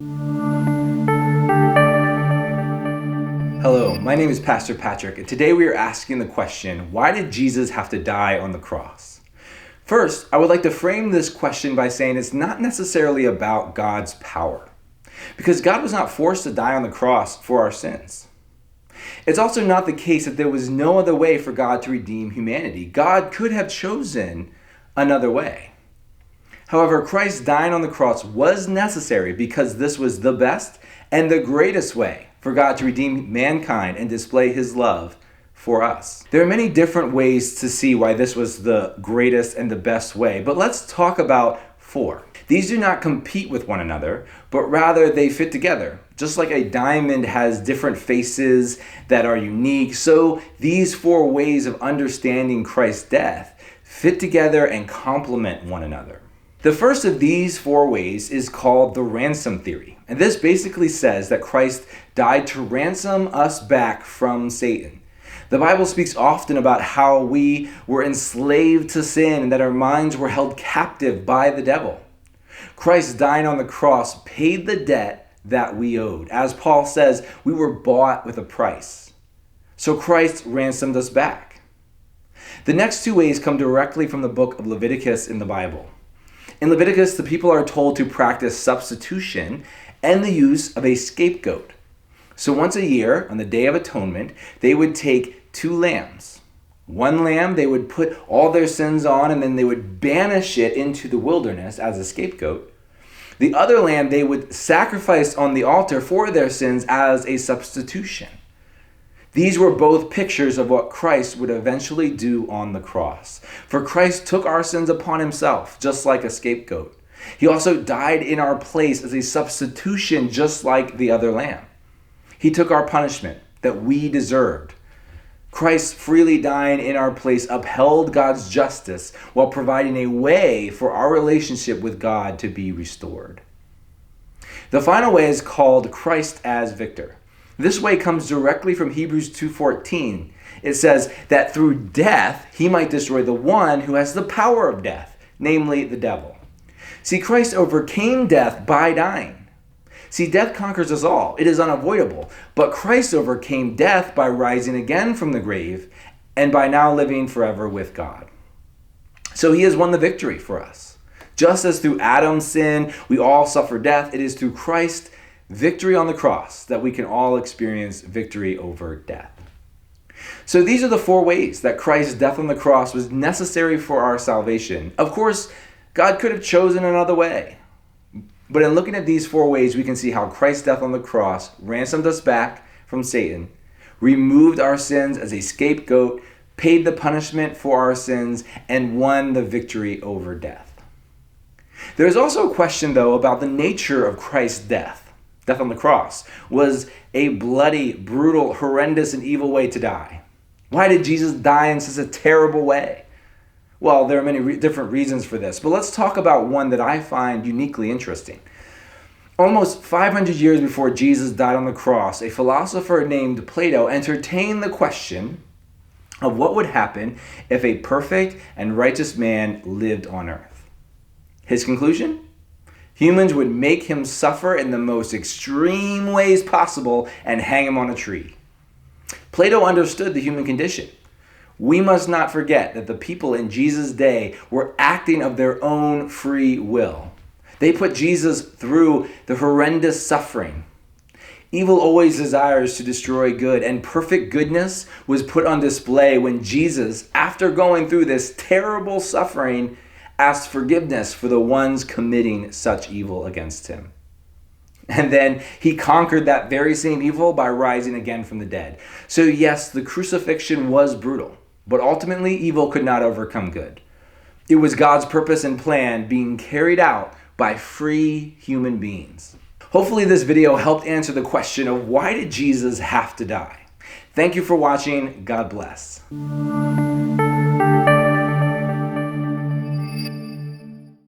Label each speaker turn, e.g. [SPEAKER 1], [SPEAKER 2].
[SPEAKER 1] Hello, my name is Pastor Patrick, and today we are asking the question, why did Jesus have to die on the cross? First, I would like to frame this question by saying it's not necessarily about God's power, because God was not forced to die on the cross for our sins. It's also not the case that there was no other way for God to redeem humanity. God could have chosen another way. However, Christ dying on the cross was necessary because this was the best and the greatest way for God to redeem mankind and display his love for us. There are many different ways to see why this was the greatest and the best way, but let's talk about four. These do not compete with one another, but rather they fit together. Just like a diamond has different faces that are unique, so these four ways of understanding Christ's death fit together and complement one another. The first of these four ways is called the ransom theory. And this basically says that Christ died to ransom us back from Satan. The Bible speaks often about how we were enslaved to sin and that our minds were held captive by the devil. Christ dying on the cross paid the debt that we owed. As Paul says, we were bought with a price. So Christ ransomed us back. The next two ways come directly from the book of Leviticus in the Bible. In Leviticus, the people are told to practice substitution and the use of a scapegoat. So once a year, on the Day of Atonement, they would take two lambs. One lamb they would put all their sins on, and then they would banish it into the wilderness as a scapegoat. The other lamb they would sacrifice on the altar for their sins as a substitution. These were both pictures of what Christ would eventually do on the cross. For Christ took our sins upon himself, just like a scapegoat. He also died in our place as a substitution, just like the other lamb. He took our punishment that we deserved. Christ freely dying in our place upheld God's justice while providing a way for our relationship with God to be restored. The final way is called Christ as victor. This way comes directly from Hebrews 2:14. It says that through death, he might destroy the one who has the power of death, namely the devil. See, Christ overcame death by dying. See, death conquers us all. It is unavoidable. But Christ overcame death by rising again from the grave and by now living forever with God. So he has won the victory for us. Just as through Adam's sin, we all suffer death, it is through Christ's victory on the cross that we can all experience victory over death. So these are the four ways that Christ's death on the cross was necessary for our salvation. Of course, God could have chosen another way. But in looking at these four ways, we can see how Christ's death on the cross ransomed us back from Satan, removed our sins as a scapegoat, paid the punishment for our sins, and won the victory over death. There's also a question, though, about the nature of Christ's death. Death on the cross was a bloody, brutal, horrendous, and evil way to die. Why did Jesus die in such a terrible way? Well, there are many different reasons for this, but let's talk about one that I find uniquely interesting. Almost 500 years before Jesus died on the cross, a philosopher named Plato entertained the question of what would happen if a perfect and righteous man lived on earth. His conclusion? Humans would make him suffer in the most extreme ways possible and hang him on a tree. Plato understood the human condition. We must not forget that the people in Jesus' day were acting of their own free will. They put Jesus through the horrendous suffering. Evil always desires to destroy good, and perfect goodness was put on display when Jesus, after going through this terrible suffering, asked forgiveness for the ones committing such evil against him. And then he conquered that very same evil by rising again from the dead. So yes, the crucifixion was brutal, but ultimately evil could not overcome good. It was God's purpose and plan being carried out by free human beings. Hopefully this video helped answer the question of why did Jesus have to die? Thank you for watching. God bless.